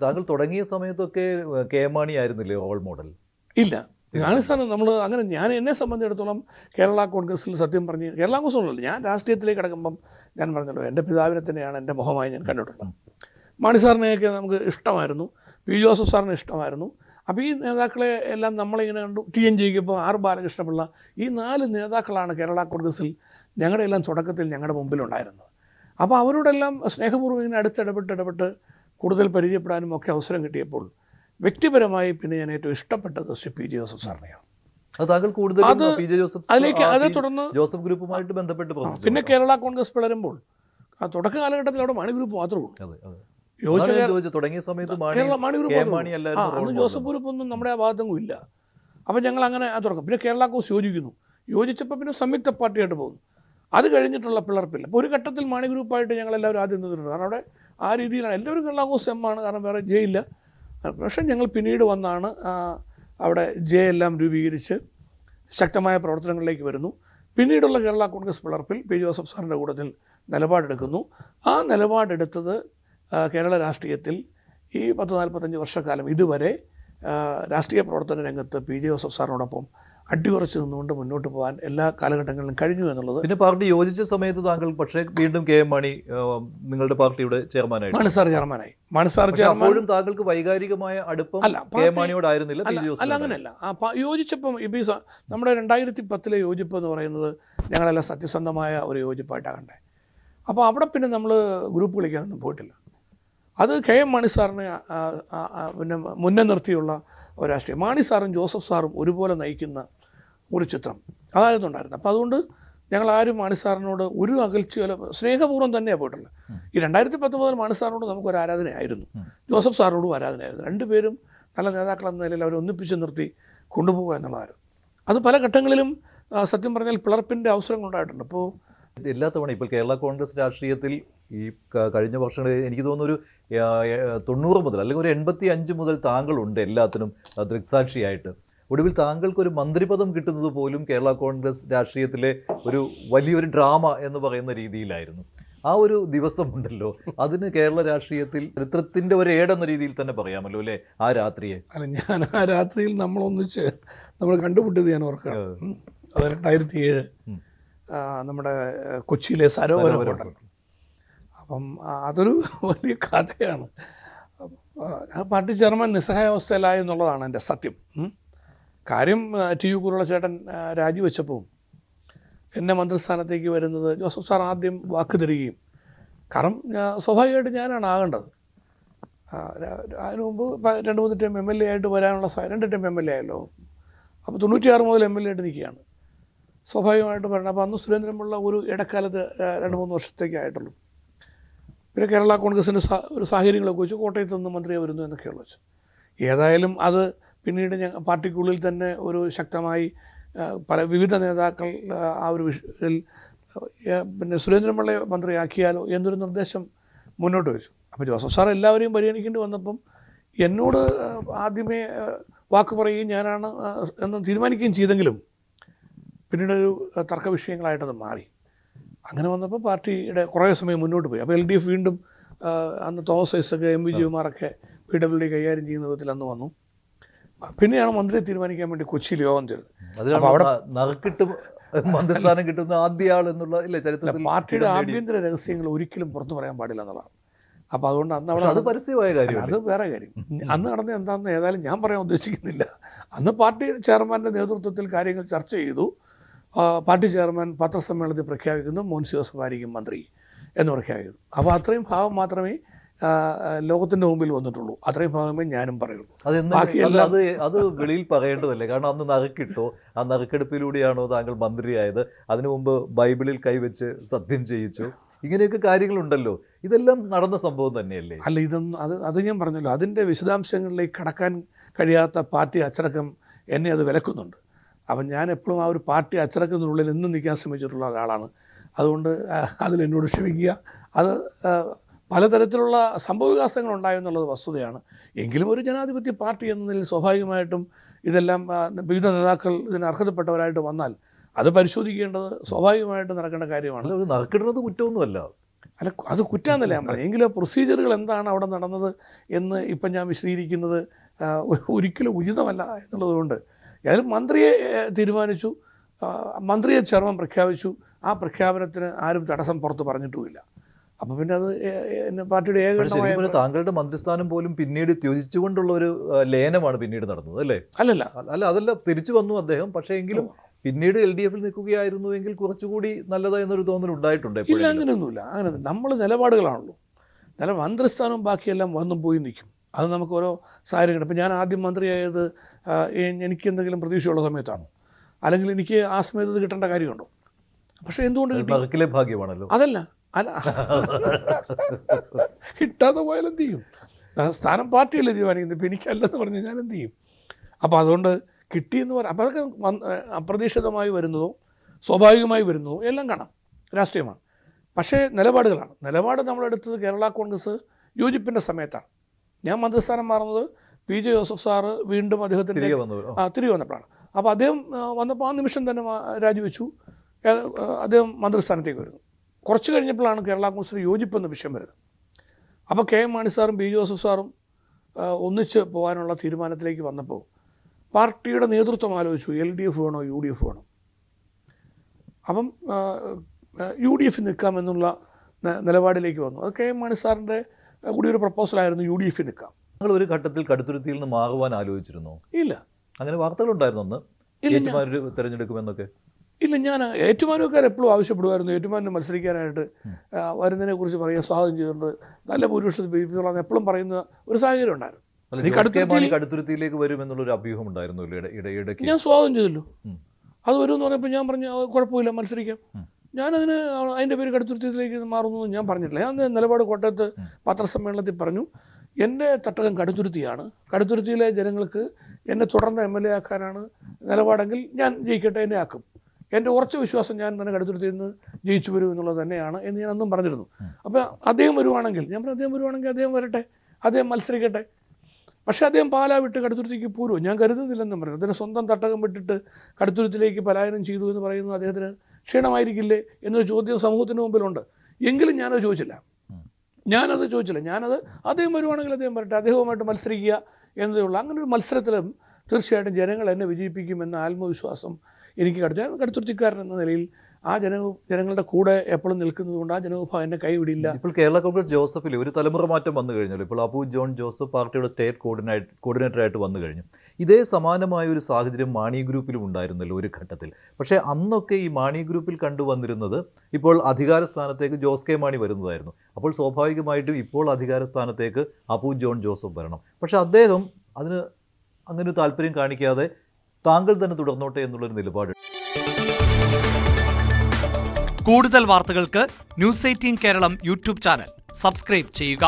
താങ്കൾ തുടങ്ങിയ സമയത്തൊക്കെ കെ എം മാണി ആയിരുന്നില്ലേ റോൾ മോഡൽ? ഇല്ല, മാണി സാർ നമ്മൾ അങ്ങനെ, ഞാൻ എന്നെ സംബന്ധിച്ചിടത്തോളം കേരള കോൺഗ്രസിൽ സത്യം പറഞ്ഞ് കേരള കോൺഗ്രസ് ഞാൻ രാഷ്ട്രീയത്തിലേക്ക് കിടക്കുമ്പം ഞാൻ പറഞ്ഞല്ലോ എൻ്റെ പിതാവിനെ തന്നെയാണ് എൻ്റെ മുഖമായി ഞാൻ കണ്ടിട്ടുള്ളത്. മാണി സാറിനെയൊക്കെ നമുക്ക് ഇഷ്ടമായിരുന്നു, പി ജോസഫ് സാറിനെ ഇഷ്ടമായിരുന്നു. അപ്പോൾ ഈ നേതാക്കളെ എല്ലാം നമ്മളിങ്ങനെ കണ്ടു. ടി എൻ ജയിക്കുമ്പോൾ ആർ ബാലകൃഷ്ണപിള്ള, ഈ 4 നേതാക്കളാണ് കേരള കോൺഗ്രസിൽ ഞങ്ങളുടെ എല്ലാം തുടക്കത്തിൽ ഞങ്ങളുടെ മുമ്പിലുണ്ടായിരുന്നത്. അപ്പോൾ അവരോടെല്ലാം സ്നേഹപൂർവ്വം ഇങ്ങനെ അടുത്തിടപെട്ട് കൂടുതൽ പരിചയപ്പെടാനും ഒക്കെ അവസരം കിട്ടിയപ്പോൾ വ്യക്തിപരമായി പിന്നെ ഞാൻ ഏറ്റവും ഇഷ്ടപ്പെട്ടത് ശ്രീ പി ജോസഫ് സാറിനെയാണ്. അത് താങ്കൾ കൂടുതൽ അതിലേക്ക് അതേ തുടർന്ന് ജോസഫ് ഗ്രൂപ്പുമായിട്ട് ബന്ധപ്പെട്ട് പിന്നെ കേരള കോൺഗ്രസ് പിളരുമ്പോൾ ആ തുടക്ക കാലഘട്ടത്തിൽ അവിടെ മാണി ഗ്രൂപ്പ് മാത്രമേ ഉള്ളൂ. തുടങ്ങിയ സമയത്ത് കേരള മാണി ഗ്രൂപ്പ് അന്ന് ജോസഫ് ഗ്രൂപ്പ് ഒന്നും നമ്മുടെ ആ ഭാഗത്തൊന്നും ഇല്ല. അപ്പം ഞങ്ങൾ അങ്ങനെ തുറക്കും. പിന്നെ കേരള കോൺഗ്രസ് യോജിച്ചപ്പോൾ പിന്നെ സംയുക്ത പാർട്ടിയായിട്ട് പോകുന്നു. അത് കഴിഞ്ഞിട്ടുള്ള പിളർപ്പില്ല. അപ്പോൾ ഒരു ഘട്ടത്തിൽ മാണി ഗ്രൂപ്പായിട്ട് ഞങ്ങളെല്ലാവരും ആദ്യം നിന്നിട്ടുണ്ട്. കാരണം അവിടെ ആ രീതിയിലാണ് എല്ലാവരും കേരള കോൺഗ്രസ് എമ്മാണ്, കാരണം വേറെ ജെ ഇല്ല. പക്ഷേ ഞങ്ങൾ പിന്നീട് വന്നാണ് അവിടെ ജെ എല്ലാം രൂപീകരിച്ച് ശക്തമായ പ്രവർത്തനങ്ങളിലേക്ക് വരുന്നു. പിന്നീടുള്ള കേരള കോൺഗ്രസ് പിളർപ്പിൽ പി ജോസഫ് സാറിൻ്റെ കൂട്ടത്തിൽ നിലപാടെടുക്കുന്നു. ആ നിലപാടെടുത്തത് കേരള രാഷ്ട്രീയത്തിൽ ഈ 40-45 വർഷക്കാലം ഇതുവരെ രാഷ്ട്രീയ പ്രവർത്തന രംഗത്ത് പി ജോസഫ് സാറിനോടൊപ്പം അടിയുറച്ച് നിന്നുകൊണ്ട് മുന്നോട്ട് പോകാൻ എല്ലാ കാലഘട്ടങ്ങളിലും കഴിഞ്ഞു എന്നുള്ളത്. പിന്നെ പാർട്ടി യോജിച്ച സമയത്ത് താങ്കൾ പക്ഷേ വീണ്ടും കെ എം മാണി നിങ്ങളുടെ പാർട്ടിയുടെ ചെയർമാനായി, മാണി സാർ ചെയർമാനായി. മാണി സാർ ചെയർമാനും താങ്കൾക്ക് വൈകാരികമായ അടുപ്പം കെ എം മാണിയോടായിരുന്നില്ല. അല്ല, അങ്ങനെയല്ല. യോജിച്ചപ്പം നമ്മുടെ 2010 യോജിപ്പ് എന്ന് പറയുന്നത് ഞങ്ങളെല്ലാം സത്യസന്ധമായ ഒരു യോജിപ്പായിട്ടാകണ്ടേ. അപ്പോൾ അവിടെ പിന്നെ നമ്മൾ ഗ്രൂപ്പ് കളിക്കാനൊന്നും പോയിട്ടില്ല. അത് കെ എം മാണി സാറിനെ പിന്നെ മുന്നേ നിർത്തിയുള്ള ഒരു രാഷ്ട്രീയം. മാണി സാറും ജോസഫ് സാറും ഒരുപോലെ നയിക്കുന്ന ഒരു ചിത്രം അതായിരുന്നു ഉണ്ടായിരുന്നത്. അപ്പോൾ അതുകൊണ്ട് ഞങ്ങൾ ആരും മാണി സാറിനോട് ഒരു അകൽച്ചയോ സ്നേഹപൂർവ്വം തന്നെയാണ് പോയിട്ടുള്ളത്. ഈ 2019 മാണി സാറിനോട് നമുക്കൊരു ആരാധനയായിരുന്നു, ജോസഫ് സാറിനോടും ആരാധനയായിരുന്നു. രണ്ടുപേരും നല്ല നേതാക്കളെന്ന നിലയിൽ അവരെ ഒന്നിപ്പിച്ച് നിർത്തി കൊണ്ടുപോകുക എന്നുള്ളതായിരുന്നു. അത് പല ഘട്ടങ്ങളിലും സത്യം പറഞ്ഞാൽ പിളർപ്പിൻ്റെ അവസരങ്ങളുണ്ടായിട്ടുണ്ട്. അപ്പോൾ എല്ലാ തവണ ഇപ്പോൾ കേരള കോൺഗ്രസ് രാഷ്ട്രീയത്തിൽ ഈ കഴിഞ്ഞ വർഷങ്ങളിൽ എനിക്ക് തോന്നുന്നു ഒരു 90 മുതൽ അല്ലെങ്കിൽ ഒരു 85 മുതൽ താങ്കളുണ്ട് എല്ലാത്തിനും ദൃക്സാക്ഷിയായിട്ട്. ഒടുവിൽ താങ്കൾക്കൊരു മന്ത്രിപദം കിട്ടുന്നത് പോലും കേരള കോൺഗ്രസ് രാഷ്ട്രീയത്തിലെ ഒരു വലിയൊരു ഡ്രാമ എന്ന് പറയുന്ന രീതിയിലായിരുന്നു. ആ ഒരു ദിവസമുണ്ടല്ലോ, അതിന് കേരള രാഷ്ട്രീയത്തിൽ ചരിത്രത്തിൻ്റെ ഒരു ഏടെന്ന രീതിയിൽ തന്നെ പറയാമല്ലോ അല്ലേ ആ രാത്രിയെ? അല്ല, ഞാൻ ആ രാത്രിയിൽ നമ്മൾ കണ്ടുമുട്ടിയത് ഞാൻ ഓർക്കാം. അത് 2007 നമ്മുടെ കൊച്ചിയിലെ സരോവരം ഹോട്ടൽ. അപ്പം അതൊരു വലിയ കഥയാണ്. പാർട്ടി ചെയർമാൻ നിസ്സഹായാവസ്ഥയിലായി എന്നുള്ളതാണ് എൻ്റെ സത്യം. കാര്യം ടി യു കുരുള ചേട്ടൻ രാജിവെച്ചപ്പോൾ എന്നെ മന്ത്രിസ്ഥാനത്തേക്ക് വരുന്നത് ജോസഫ് സാർ ആദ്യം വാക്ക് തരികയും, കാരണം സ്വാഭാവികമായിട്ട് ഞാനാണ് ആകേണ്ടത്. അതിനു മുമ്പ് 2-3 ടൈം MLA ആയിട്ട് വരാനുള്ള 2 ടൈം MLA ആയല്ലോ. അപ്പോൾ 96 മുതൽ MLA ആയിട്ട് നിൽക്കുകയാണ്. സ്വാഭാവികമായിട്ട് പറയണം. അപ്പോൾ അന്ന് സുരേന്ദ്രനുള്ള ഒരു ഇടക്കാലത്ത് 2-3 വർഷത്തേക്ക് ആയിട്ടുള്ളൂ. പിന്നെ കേരള കോൺഗ്രസിൻ്റെ ഒരു സാഹചര്യങ്ങളൊക്കെ വെച്ച് കോട്ടയത്ത് നിന്ന് മന്ത്രിയെ വരുന്നു എന്നൊക്കെയുള്ള വെച്ചു. ഏതായാലും അത് പിന്നീട് പാർട്ടിക്കുള്ളിൽ തന്നെ ഒരു ശക്തമായി വിവിധ നേതാക്കൾ ആ ഒരു വിഷയത്തിൽ പിന്നെ സുരേന്ദ്രപിള്ളയെ മന്ത്രിയാക്കിയാലോ എന്നൊരു നിർദ്ദേശം മുന്നോട്ട് വെച്ചു. അപ്പോൾ ജോസഫ് സാർ എല്ലാവരെയും പരിഗണിക്കേണ്ടി വന്നപ്പം എന്നോട് ആദ്യമേ വാക്ക് പറയുകയും ഞാനാണ് എന്ന് തീരുമാനിക്കുകയും ചെയ്തെങ്കിലും പിന്നീടൊരു തർക്ക വിഷയങ്ങളായിട്ടത് മാറി. അങ്ങനെ വന്നപ്പോൾ പാർട്ടിയുടെ കുറേ സമയം മുന്നോട്ട് പോയി. അപ്പോൾ LDF വീണ്ടും അന്ന് തോമസ് ഐസക്, MV ജിമാറൊക്കെ PWD കൈകാര്യം ചെയ്യുന്ന വിധത്തിൽ അന്ന് വന്നു. പിന്നെയാണ് മന്ത്രിയെ തീരുമാനിക്കാൻ വേണ്ടി കൊച്ചിയിൽ യോഗം ചേർന്നത്. മന്ത്രിസ്ഥാനം കിട്ടുന്ന ആദ്യ ആൾ എന്നുള്ള ചരിത്രത്തിൽ പാർട്ടിയുടെ ആഭ്യന്തര രഹസ്യങ്ങൾ ഒരിക്കലും പുറത്തു പറയാൻ പാടില്ല എന്നുള്ളതാണ്. അപ്പോൾ അതുകൊണ്ട് അന്ന് അവിടെ അത് പരസ്യമായ കാര്യം, അത് വേറെ കാര്യം. അന്ന് നടന്നത് എന്താണെന്ന് ഏതായാലും ഞാൻ പറയാൻ ഉദ്ദേശിക്കുന്നില്ല. അന്ന് പാർട്ടി ചെയർമാൻ്റെ നേതൃത്വത്തിൽ കാര്യങ്ങൾ ചർച്ച ചെയ്തു. പാർട്ടി ചെയർമാൻ പത്രസമ്മേളനത്തിൽ പ്രഖ്യാപിക്കുന്നു മോൻസി ജോസഫ് ആയിരിക്കും മന്ത്രി എന്ന് പ്രഖ്യാപിക്കുന്നു. അപ്പോൾ അത്രയും ഭാഗം മാത്രമേ ലോകത്തിൻ്റെ മുമ്പിൽ വന്നിട്ടുള്ളൂ. അത്രയും ഭാഗമേ ഞാനും പറയുള്ളൂ. അത് വെളിയിൽ പറയേണ്ടതല്ലേ? കാരണം അന്ന് നറുക്കിട്ടോ, ആ നറുക്കെടുപ്പിലൂടെയാണോ താങ്കൾ മന്ത്രിയായത്? അതിനു മുമ്പ് ബൈബിളിൽ കൈവച്ച് സത്യം ചെയ്യിച്ചു, ഇങ്ങനെയൊക്കെ കാര്യങ്ങളുണ്ടല്ലോ. ഇതെല്ലാം നടന്ന സംഭവം തന്നെയല്ലേ? അല്ല, ഇതൊന്നും അത് ഞാൻ പറഞ്ഞല്ലോ, അതിൻ്റെ വിശദാംശങ്ങളിലേക്ക് കടക്കാൻ കഴിയാത്ത പാർട്ടി അച്ചടക്കം എന്നെ അത് വിലക്കുന്നുണ്ട്. അപ്പം ഞാൻ എപ്പോഴും ആ ഒരു പാർട്ടി അച്ചടക്കത്തിനുള്ളിൽ എന്നും നിൽക്കാൻ ശ്രമിച്ചിട്ടുള്ള ഒരാളാണ്. അതുകൊണ്ട് അതിലെന്നോട് ക്ഷമിക്കുക. അത് പലതരത്തിലുള്ള സംഭവവികാസങ്ങൾ ഉണ്ടായെന്നുള്ളത് വസ്തുതയാണ്. എങ്കിലും ഒരു ജനാധിപത്യ പാർട്ടി എന്ന നിലയിൽ സ്വാഭാവികമായിട്ടും ഇതെല്ലാം വിവിധ നേതാക്കൾ ഇതിന് അർഹതപ്പെട്ടവരായിട്ട് വന്നാൽ അത് പരിശോധിക്കേണ്ടത് സ്വാഭാവികമായിട്ട് നടക്കേണ്ട കാര്യമാണ്. നറുക്കിടുന്നത് കുറ്റമൊന്നുമല്ല. അല്ല, അത് കുറ്റാന്നല്ല ഞാൻ പറഞ്ഞത്. എങ്കിലും പ്രൊസീജിയറുകൾ എന്താണ് അവിടെ നടന്നത് എന്ന് ഇപ്പം ഞാൻ വിശദീകരിക്കുന്നത് ഒരിക്കലും ഉചിതമല്ല എന്നുള്ളതുകൊണ്ട് ഏതായാലും മന്ത്രിയെ തീരുമാനിച്ചു, മന്ത്രിയെ ചെയർമാൻ പ്രഖ്യാപിച്ചു. ആ പ്രഖ്യാപനത്തിന് ആരും തടസ്സം പുറത്ത് പറഞ്ഞിട്ടുമില്ല. അപ്പം പിന്നെ അത് പാർട്ടിയുടെ ഏകപക്ഷീയമായ താങ്കളുടെ മന്ത്രിസ്ഥാനം പോലും പിന്നീട് ത്യജിച്ചുകൊണ്ടുള്ള ഒരു ലയനമാണ് പിന്നീട് നടന്നത് അല്ലേ? അല്ല അതല്ല, തിരിച്ചു വന്നു അദ്ദേഹം. പക്ഷേ എങ്കിലും പിന്നീട് LDF നിൽക്കുകയായിരുന്നുവെങ്കിൽ കുറച്ചുകൂടി നല്ലതായെന്നൊരു തോന്നൽ ഉണ്ടായിട്ടുണ്ട്. ഇല്ല, അങ്ങനെയൊന്നുമില്ല. അങ്ങനെ നമ്മൾ നിലപാടുകളാണല്ലോ. മന്ത്രിസ്ഥാനവും ബാക്കിയെല്ലാം വന്നും പോയി നിൽക്കും. അത് നമുക്ക് ഓരോ സാഹചര്യങ്ങൾ. ഇപ്പം ഞാൻ ആദ്യം മന്ത്രിയായത് എനിക്ക് എന്തെങ്കിലും പ്രതീക്ഷയുള്ള സമയത്താണ്, അല്ലെങ്കിൽ എനിക്ക് ആ സമയത്ത് ഇത് കിട്ടേണ്ട കാര്യമുണ്ടോ? പക്ഷേ എന്തുകൊണ്ട് ഭാഗ്യമാണല്ലോ. അല്ല കിട്ടാതെ പോയാൽ എന്ത് ചെയ്യും? സ്ഥാനം പാർട്ടിയല്ലേ തീരുമാനിക്കുന്നത്. ഇപ്പം എനിക്കല്ലെന്ന് പറഞ്ഞാൽ ഞാൻ എന്ത് ചെയ്യും? അപ്പോൾ അതുകൊണ്ട് കിട്ടിയെന്ന് പറയാം. അപ്പോൾ അതൊക്കെ അപ്രതീക്ഷിതമായി വരുന്നതോ സ്വാഭാവികമായി വരുന്നതോ എല്ലാം കാണാം, രാഷ്ട്രീയമാണ്. പക്ഷേ നിലപാട് നമ്മളെടുത്തത് കേരള കോൺഗ്രസ് യോജിപ്പിൻ്റെ സമയത്താണ്. ഞാൻ മന്ത്രിസ്ഥാനം മാറുന്നത് PJ ജോസഫ് സാറ് വീണ്ടും അദ്ദേഹത്തിൻ്റെ തിരികെ വന്നപ്പോഴാണ്. അപ്പോൾ അദ്ദേഹം വന്നപ്പോൾ ആ നിമിഷം തന്നെ രാജിവെച്ചു. അദ്ദേഹം മന്ത്രിസ്ഥാനത്തേക്ക് വരുന്നു. കുറച്ച് കഴിഞ്ഞപ്പോഴാണ് കേരള കോൺഗ്രസിന് യോജിപ്പെന്ന വിഷയം വരുന്നത്. അപ്പോൾ KM മാണി സാറും PJ ജോസഫ് സാറും ഒന്നിച്ച് പോകാനുള്ള തീരുമാനത്തിലേക്ക് വന്നപ്പോൾ പാർട്ടിയുടെ നേതൃത്വം ആലോചിച്ചു, LDF വേണോ UDF വേണോ? അപ്പം UDF നിൽക്കാമെന്നുള്ള നിലപാടിലേക്ക് വന്നു. അത് KM മാണി സാറിൻ്റെ കൂടി ഒരു പ്രപ്പോസലായിരുന്നു, UDF നിൽക്കാം. നിങ്ങൾ ഒരു ഘട്ടത്തിൽ കടുത്തുരുത്തിയിൽ നിന്ന് മാറുവാൻ ആലോചിച്ചിരുന്നോ? ഇല്ല. അങ്ങനെ വാർത്തകളുണ്ടായിരുന്നു അന്ന് തിരഞ്ഞെടുക്കുമെന്നൊക്കെ? ഇല്ല, ഞാൻ ഏറ്റുമാനൂർക്കാർ എപ്പോഴും ആവശ്യപ്പെടുമായിരുന്നു ഏറ്റുമാനൂർ മത്സരിക്കാനായിട്ട് വരുന്നതിനെ കുറിച്ച് പറയാൻ സ്വാഗതം ചെയ്തിട്ടുണ്ട്. നല്ല ഭൂരിപക്ഷത്തിൽ BJP എപ്പോഴും പറയുന്ന ഒരു സാഹചര്യം ഉണ്ടായിരുന്നു. കടുത്തുരുത്തിയിലേക്ക് വരുമെന്നുള്ളൊരു അഭ്യൂഹം ഉണ്ടായിരുന്നു ഇടയ്ക്ക്. ഞാൻ സ്വാഗതം ചെയ്തല്ലോ. അത് വരുമെന്ന് പറഞ്ഞപ്പോൾ ഞാൻ പറഞ്ഞു കുഴപ്പമില്ല, മത്സരിക്കാം. ഞാനതിന് അതിൻ്റെ പേര് കടുത്തുരുത്തിയിലേക്ക് മാറുന്നു ഞാൻ പറഞ്ഞിട്ടില്ല. ഞാൻ നിലപാട് കോട്ടയത്ത് പത്രസമ്മേളനത്തിൽ പറഞ്ഞു, എൻ്റെ തട്ടകം കടുത്തുരുത്തിയാണ്. കടുത്തുരുത്തിയിലെ ജനങ്ങൾക്ക് എന്നെ തുടർന്ന് MLA ആക്കാനാണ് നിലപാടെങ്കിൽ ഞാൻ ജയിക്കട്ടെ, എന്നെ ആക്കും. എൻ്റെ ഉറച്ച വിശ്വാസം ഞാൻ തന്നെ കടുത്തുരുത്തിയിൽ നിന്ന് ജയിച്ചു വരും എന്നുള്ളത് തന്നെയാണ് എന്ന് ഞാൻ അന്നും പറഞ്ഞിരുന്നു. അപ്പോൾ അദ്ദേഹം വരുവാണെങ്കിൽ അദ്ദേഹം വരട്ടെ, അദ്ദേഹം മത്സരിക്കട്ടെ. പക്ഷേ അദ്ദേഹം പാലാ വിട്ട് കടുത്തുരുത്തിക്ക് പോരുമോ? ഞാൻ കരുതുന്നില്ലെന്നും പറഞ്ഞു. അദ്ദേഹം സ്വന്തം തട്ടകം വിട്ടിട്ട് കടുത്തുരുത്തിലേക്ക് പലായനം ചെയ്തു എന്ന് പറയുന്നത് അദ്ദേഹത്തിന് ക്ഷീണമായിരിക്കില്ലേ എന്നൊരു ചോദ്യം സമൂഹത്തിന് മുമ്പിലുണ്ട്. എങ്കിലും ഞാനത് ചോദിച്ചില്ല. ഞാനത് അദ്ദേഹം വരുവാണെങ്കിൽ അദ്ദേഹം വരട്ടെ, അദ്ദേഹവുമായിട്ട് മത്സരിക്കുക എന്നതേ ഉള്ളൂ. അങ്ങനെ ഒരു മത്സരത്തിലും തീർച്ചയായിട്ടും ജനങ്ങൾ എന്നെ വിജയിപ്പിക്കുമെന്ന ആത്മവിശ്വാസം എനിക്ക് കടുത്തുരുത്തിക്കാരൻ എന്ന നിലയിൽ ആ ജനങ്ങളുടെ കൂടെ എപ്പോഴും നിൽക്കുന്നത് കൊണ്ട് ആ ജനവിഭാഗം എന്നെ കൈവിടില്ല. ഇപ്പോൾ കേരള കോൺഗ്രസ് ജോസഫിൽ ഒരു തലമുറ മാറ്റം വന്നു കഴിഞ്ഞല്ലോ. ഇപ്പോൾ അപ്പു ജോൺ ജോസഫ് പാർട്ടിയുടെ സ്റ്റേറ്റ് കോർഡിനേറ്ററായിട്ട് വന്നു കഴിഞ്ഞു. ഇതേ സമാനമായ ഒരു സാഹചര്യം മാണി ഗ്രൂപ്പിലും ഉണ്ടായിരുന്നല്ലോ ഒരു ഘട്ടത്തിൽ. പക്ഷേ അന്നൊക്കെ ഈ മാണി ഗ്രൂപ്പിൽ കണ്ടുവന്നിരുന്നത് ഇപ്പോൾ അധികാര സ്ഥാനത്തേക്ക് ജോസ് കെ മാണി വരുന്നതായിരുന്നു. അപ്പോൾ സ്വാഭാവികമായിട്ടും ഇപ്പോൾ അധികാര സ്ഥാനത്തേക്ക് അപ്പു ജോൺ ജോസഫ് വരണം. പക്ഷേ അദ്ദേഹം അതിന് അങ്ങനെ ഒരു താല്പര്യം കാണിക്കാതെ താങ്കൾ തന്നെ തുടർന്നോട്ടെ എന്നുള്ളൊരു നിലപാട്. കൂടുതൽ വാർത്തകൾക്ക് News 18 കേരളം യൂട്യൂബ് ചാനൽ സബ്സ്ക്രൈബ് ചെയ്യുക.